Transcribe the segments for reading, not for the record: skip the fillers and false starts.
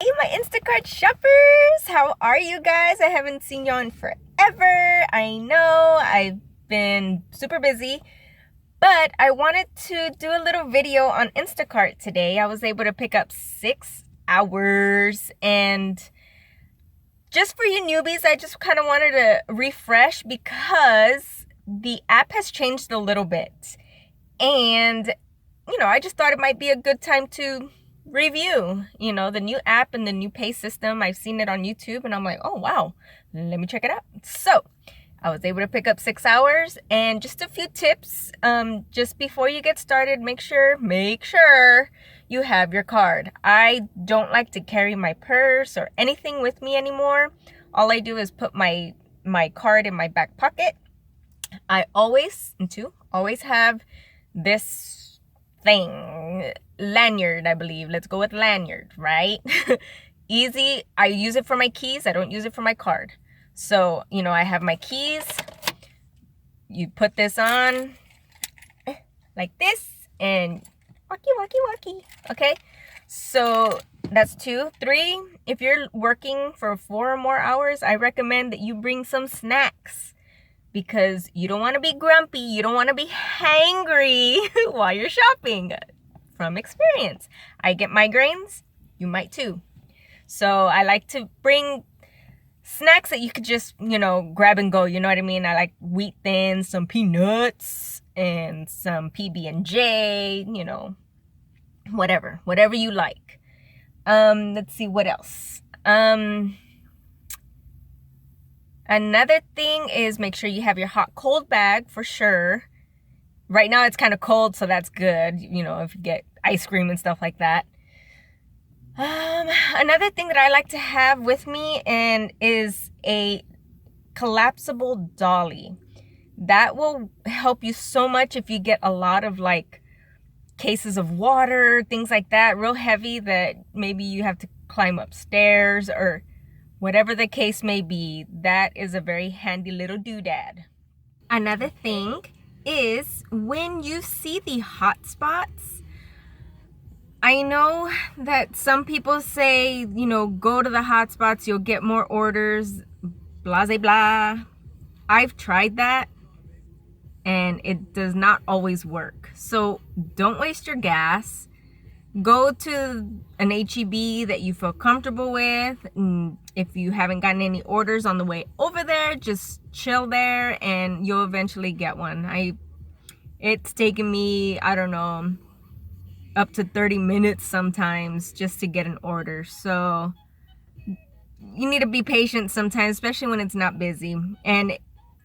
Hey, my Instacart shoppers! How are you guys? I haven't seen you in forever. I know I've been super busy, but I wanted to do a little video on Instacart today. I was able to pick up 6 hours, and just for you newbies, I just kind of wanted to refresh because the app has changed a little bit. And, I just thought it might be a good time to review, the new app and the new pay system. I've seen it on YouTube and I'm like, oh, wow, let me check it out. So I was able to pick up 6 hours, and just a few tips. Just before you get started, make sure you have your card. I don't like to carry my purse or anything with me anymore. All I do is put my card in my back pocket. I always have this thing, lanyard, I believe. Let's go with lanyard, right? Easy. I use it for my keys. I don't use it for my card. So, I have my keys. You put this on like this and walkie. Okay? So that's 2. 3, if you're working for 4 or more hours, I recommend that you bring some snacks, because you don't want to be grumpy. You don't want to be hangry while you're shopping. From experience, I get migraines. You might too. So I like to bring snacks that you could just, grab and go. You know what I mean? I like Wheat Thins, some peanuts, and some PB&J, whatever you like. Let's see what else. Another thing is make sure you have your hot cold bag for sure. Right now it's kind of cold, so that's good, if you get ice cream and stuff like that. Another thing that I like to have with me is a collapsible dolly. That will help you so much if you get a lot of cases of water, things like that, real heavy, that maybe you have to climb upstairs or whatever the case may be. That is a very handy little doodad. Another thing is when you see the hot spots, I know that some people say, go to the hot spots, you'll get more orders, blah, blah, blah. I've tried that and it does not always work. So don't waste your gas. Go to an HEB that you feel comfortable with. And if you haven't gotten any orders on the way over there, just chill there and you'll eventually get one. It's taken me, I don't know, up to 30 minutes sometimes just to get an order. So you need to be patient sometimes, especially when it's not busy. And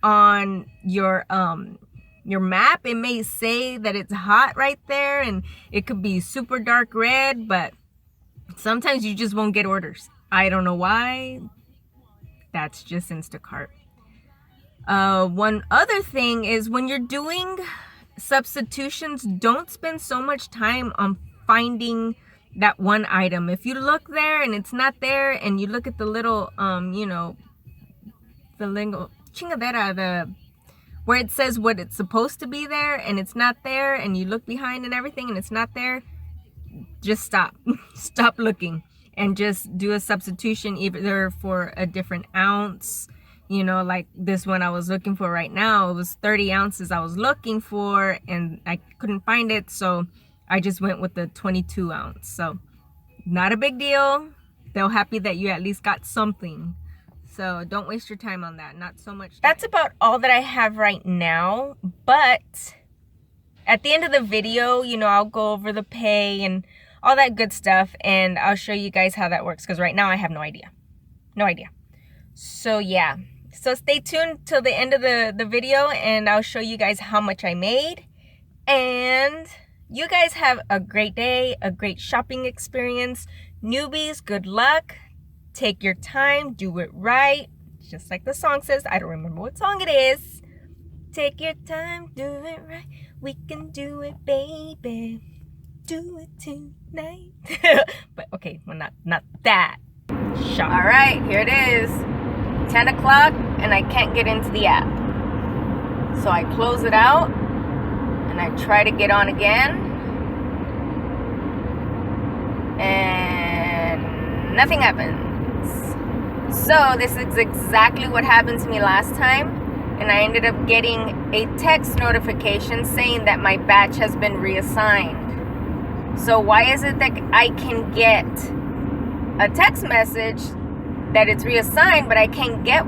on your map, it may say that it's hot right there and it could be super dark red, but sometimes you just won't get orders. I don't know why. That's just Instacart. One other thing is when you're doing substitutions, don't spend so much time on finding that one item. If you look there and it's not there, and you look at the little the lingo chingadera, where it says what it's supposed to be there and it's not there, and you look behind and everything and it's not there, just stop looking and just do a substitution, either for a different ounce. Like this one I was looking for right now, it was 30 ounces I was looking for and I couldn't find it, so I just went with the 22 ounce. So not a big deal. They're happy that you at least got something. So don't waste your time on that. Not so much time. That's about all that I have right now. But at the end of the video, I'll go over the pay and all that good stuff. And I'll show you guys how that works. Because right now I have no idea. So yeah. So stay tuned till the end of the video. And I'll show you guys how much I made. And you guys have a great day. A great shopping experience. Newbies, good luck. Take your time, do it right. Just like the song says. I don't remember what song it is. Take your time, do it right. We can do it, baby. Do it tonight. But okay, well, not that. Shop. All right, here it is. 10 o'clock and I can't get into the app. So I close it out and I try to get on again. And nothing happens. So this is exactly what happened to me last time, and I ended up getting a text notification saying that my batch has been reassigned. So why is it that I can get a text message that it's reassigned, but I can't get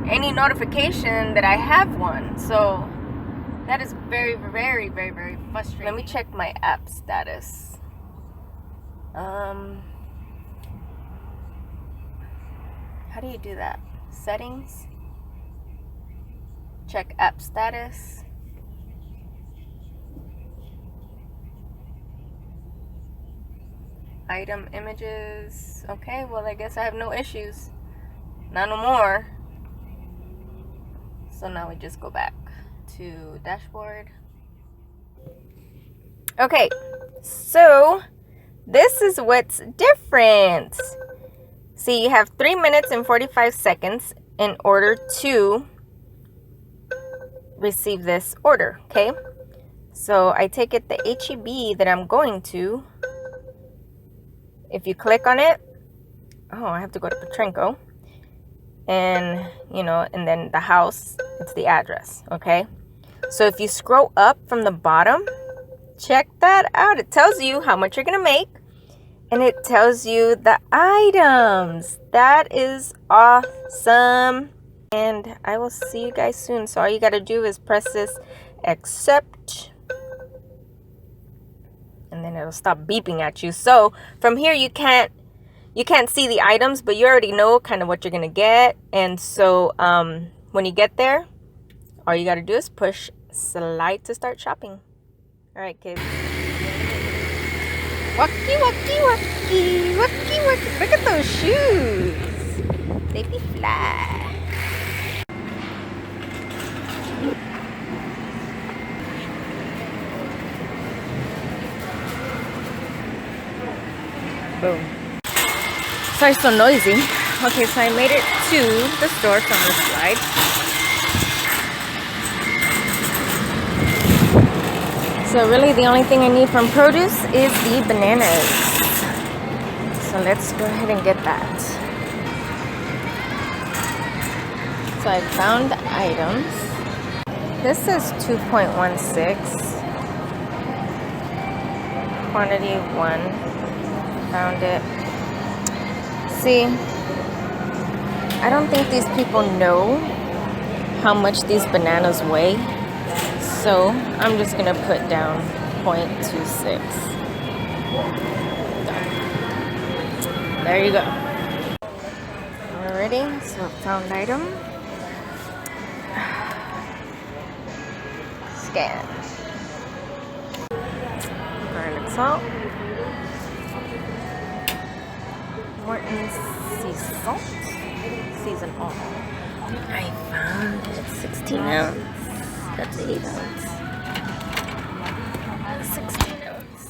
any notification that I have one? So that is very, very, very, very frustrating. Let me check my app status. How do you do that? Settings? Check app status. Item images. Okay, well, I guess I have no issues. Not no more. So now we just go back to dashboard. Okay, so this is what's different. See, you have 3 minutes and 45 seconds in order to receive this order, okay? So I take it the HEB that I'm going to, if you click on it, oh, I have to go to Petrenko, and, you know, and then the house, it's the address, okay? So if you scroll up from the bottom, check that out. It tells you how much you're gonna make, and it tells you the items. That is awesome. And I will see you guys soon. So all you gotta do is press this accept, and then it'll stop beeping at you. So from here you can't see the items, but you already know kind of what you're gonna get. And so when you get there, all you gotta do is push slide to start shopping. All right, kids. Walkie, walkie, walkie, walkie, walkie. Look at those shoes. They be fly. Boom. Sorry, it's so noisy. Okay, so I made it to the store from the slide. So really the only thing I need from produce is the bananas. So let's go ahead and get that. So I found the items. This says 2.16. Quantity 1. Found it. See, I don't think these people know how much these bananas weigh. So I'm just gonna put down 0.26. There you go. Alrighty, so found item. Scan. Garlic salt. Morton's sea salt. Season all. I found it. 16 ounce. That's 8 ounce. 16 ounce.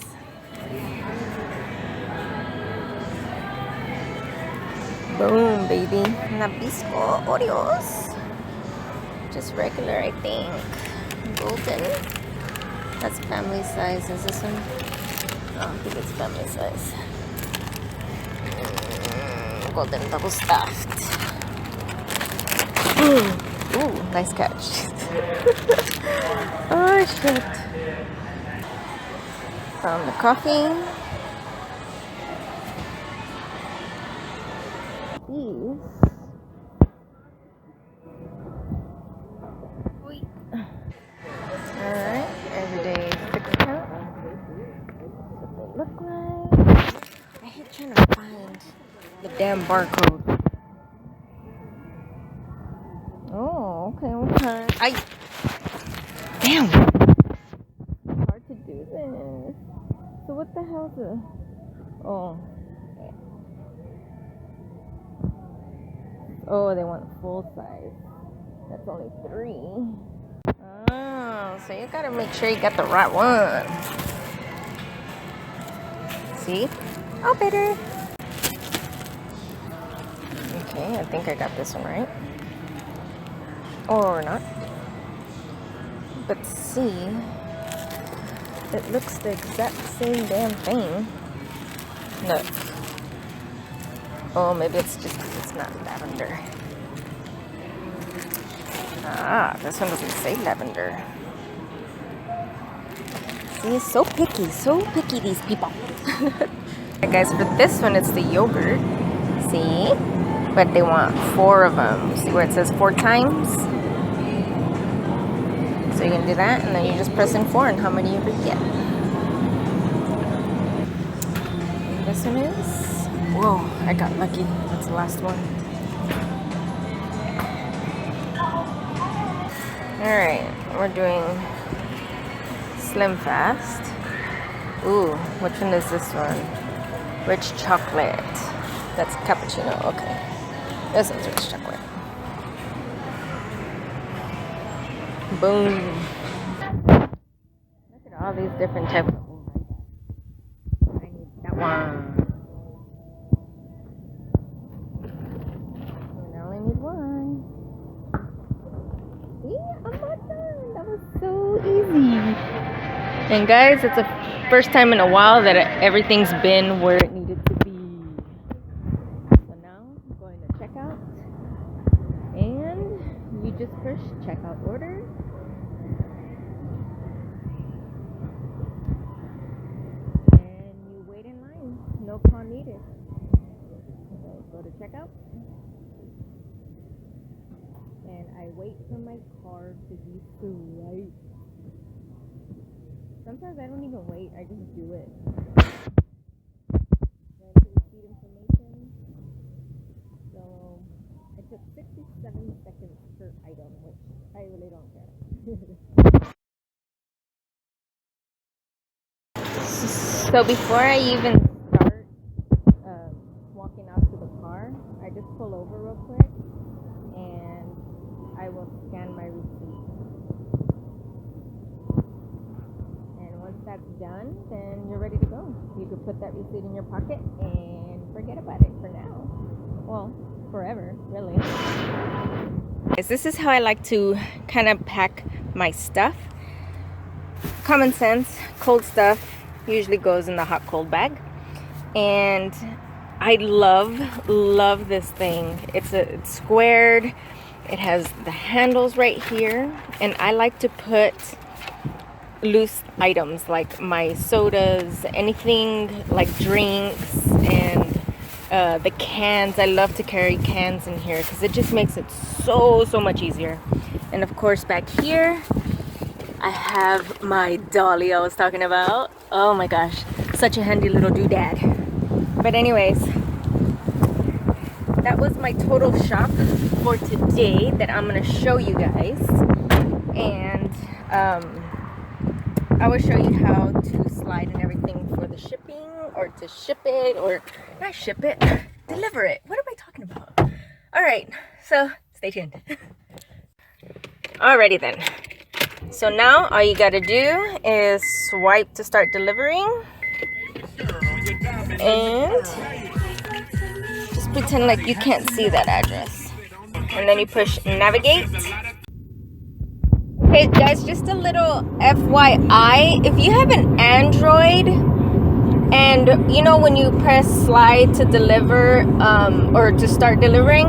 Boom, baby. Nabisco Oreos. Just regular, I think. Golden. That's family size. Is this one? Oh, I think it's family size. Golden double stuffed. Ooh, nice catch. Oh shit. Found the coffee. These. Alright, everyday 6 count. That's what they look like. I hate trying to find the damn barcode. Oh, okay, okay. Damn. Hard to do this. So what the hell is it? Oh. Oh, they want full size. That's only 3. Oh, so you gotta make sure you got the right one. See? Oh, better. Okay, I think I got this one right. Or not. But see, it looks the exact same damn thing. Look. Oh, maybe it's just because it's not lavender. Ah, this one doesn't say lavender. See, so picky these people. Alright guys, for this one it's the yogurt. See? But they want 4 of them. See where it says 4 times? So you're gonna do that, and then you just press in 4 and how many you get. And this one is... Whoa, I got lucky. That's the last one. Alright, we're doing Slim Fast. Ooh, which one is this one? Rich chocolate. That's cappuccino, okay. This one's rich chocolate. Boom. Look at all these different types of... I need that one. And I only need one. See, I'm not done. That was so easy. And guys, it's the first time in a while that everything's been where it needed to be. So now I'm going to checkout. And you just push checkout order. And you wait in line. No call needed. So go to checkout. And I wait for my card to be swiped. Sometimes I don't even wait, I just do it. Then to receipt information. So it took 67 seconds per item, which I really don't care. So before I even start walking out to the car, I just pull over real quick and I will scan my receipt. And once that's done, then you're ready to go. You could put that receipt in your pocket and forget about it for now. Well, forever, really. This is how I like to kind of pack my stuff. Common sense, cold stuff usually goes in the hot cold bag. And I love this thing. It's squared. It has the handles right here, and I like to put loose items like my sodas, anything like drinks, and the cans. I love to carry cans in here because it just makes it so much easier. And of course back here I have my dolly I was talking about. Oh my gosh, such a handy little doodad. But anyways, that was my total shop for today that I'm gonna show you guys. And I will show you how to slide and everything for the shipping, or to ship it, or not ship it, deliver it. What am I talking about? All right, so stay tuned. Alrighty then. So now all you gotta do is swipe to start delivering, and just pretend like you can't see that address, and then you push navigate. Okay guys, just a little FYI, if you have an Android and you know when you press slide to deliver or to start delivering,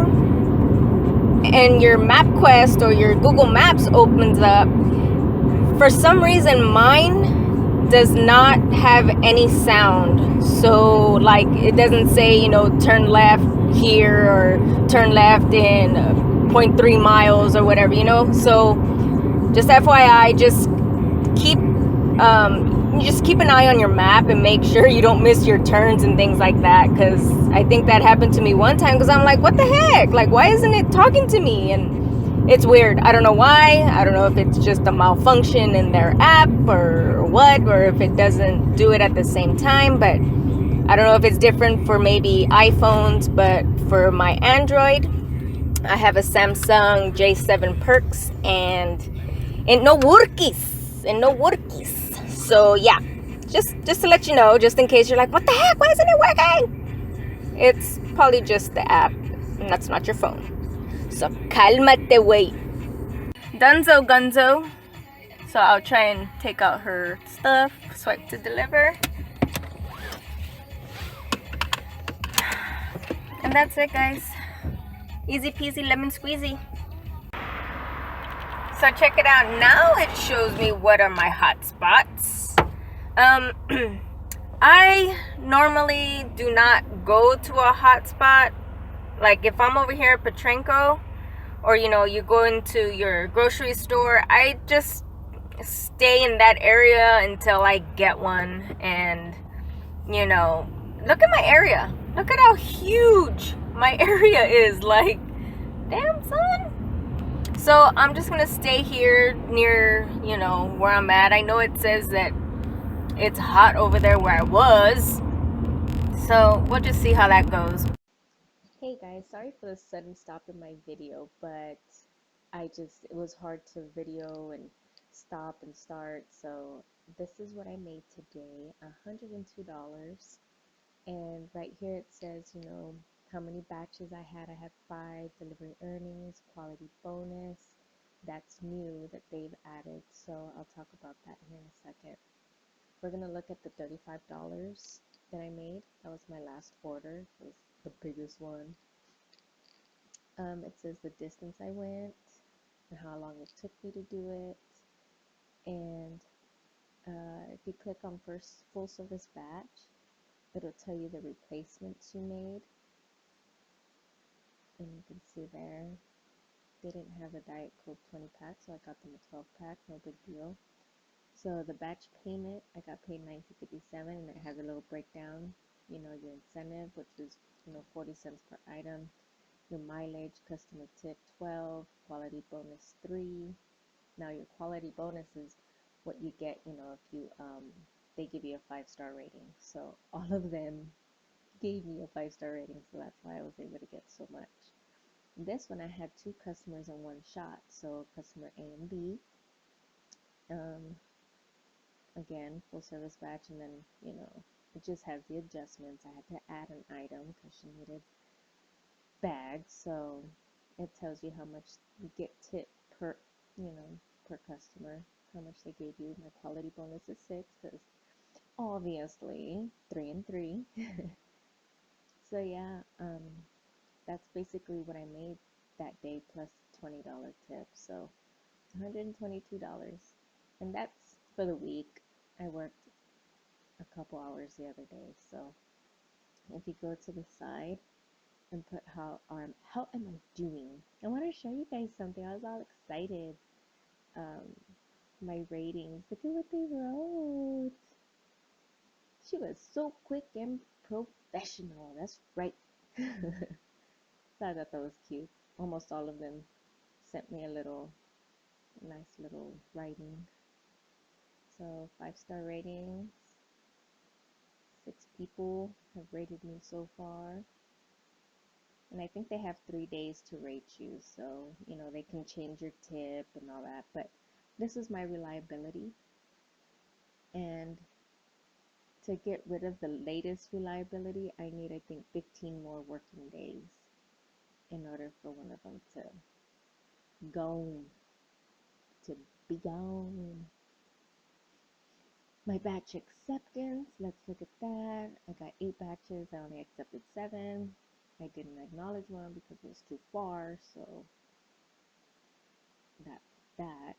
and your MapQuest or your Google Maps opens up, for some reason mine does not have any sound. So like it doesn't say, you know, turn left here or turn left in 0.3 miles or whatever, you know. So just FYI, just keep an eye on your map and make sure you don't miss your turns and things like that, because I think that happened to me one time, because I'm like, what the heck, like why isn't it talking to me? And it's weird. I don't know why. I don't know if it's just a malfunction in their app or what, or if it doesn't do it at the same time. But I don't know if it's different for maybe iPhones, but for my Android, I have a Samsung J7 Perks, and no workies. So yeah, just to let you know, just in case you're like, what the heck, why isn't it working? It's probably just the app, and that's not your phone. So calmate, wait. Dunzo gunzo. So I'll try and take out her stuff, swipe to deliver. And that's it, guys. Easy peasy lemon squeezy. So check it out. Now it shows me what are my hot spots. I normally do not go to a hot spot. Like if I'm over here at Petrenko, or you go into your grocery store, I just stay in that area until I get one. And look at my area. Look at how huge my area is. Like, damn, son. So I'm just gonna stay here near where I'm at. I know it says that it's hot over there where I was, so we'll just see how that goes. Hey guys, sorry for the sudden stop in my video, but it was hard to video and stop and start. So this is what I made today, $102. And right here it says, how many batches I had. I had 5, delivery earnings, quality bonus. That's new that they've added. So I'll talk about that here in a second. We're going to look at the $35 that I made. That was my last order. It was the biggest one. It says the distance I went and how long it took me to do it. And if you click on first full service batch, it'll tell you the replacements you made. And you can see there, they didn't have a Diet Coke 20 pack, so I got them a 12 pack, no big deal. So the batch payment, I got paid $19.57, and it has a little breakdown, your incentive, which was 40 cents per item. Your mileage, customer tip 12, quality bonus 3. Now your quality bonus is what you get, if you they give you a 5-star rating. So all of them gave me a 5-star rating, so that's why I was able to get so much. This one I had 2 customers in one shot, so customer A and B. Again, full service batch, and then it just has the adjustments. I had to add an item because she needed bags, so it tells you how much you get tip per per customer, how much they gave you. My quality bonus is 6 because obviously 3 and 3. So yeah, that's basically what I made that day plus $20 tip, so it's $122, and that's for the week. I worked a couple hours the other day, so if you go to the side and put how am I doing, I want to show you guys something. I was all excited. My ratings, look at what they wrote. She was so quick and professional. That's right. So I thought that was cute. Almost all of them sent me a nice little writing. So 5-star ratings. 6 people have rated me so far. And I think they have 3 days to rate you, so they can change your tip and all that. But this is my reliability, and to get rid of the latest reliability, I need, I think, 15 more working days in order for one of them to to be gone. My batch acceptance, let's look at that. I got 8 batches, I only accepted 7. I didn't acknowledge one because it was too far, so that's that.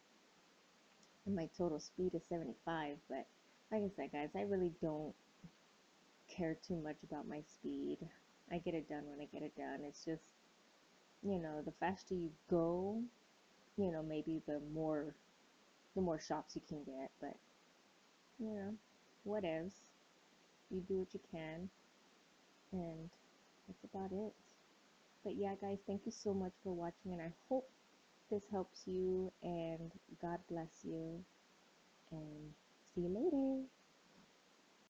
And my total speed is 75, but like I said, guys, I really don't care too much about my speed. I get it done when I get it done. It's just, the faster you go, maybe the more shops you can get, but whatevs. You do what you can, and that's about it. But yeah, guys, thank you so much for watching, and I hope this helps you, and God bless you, and see you later.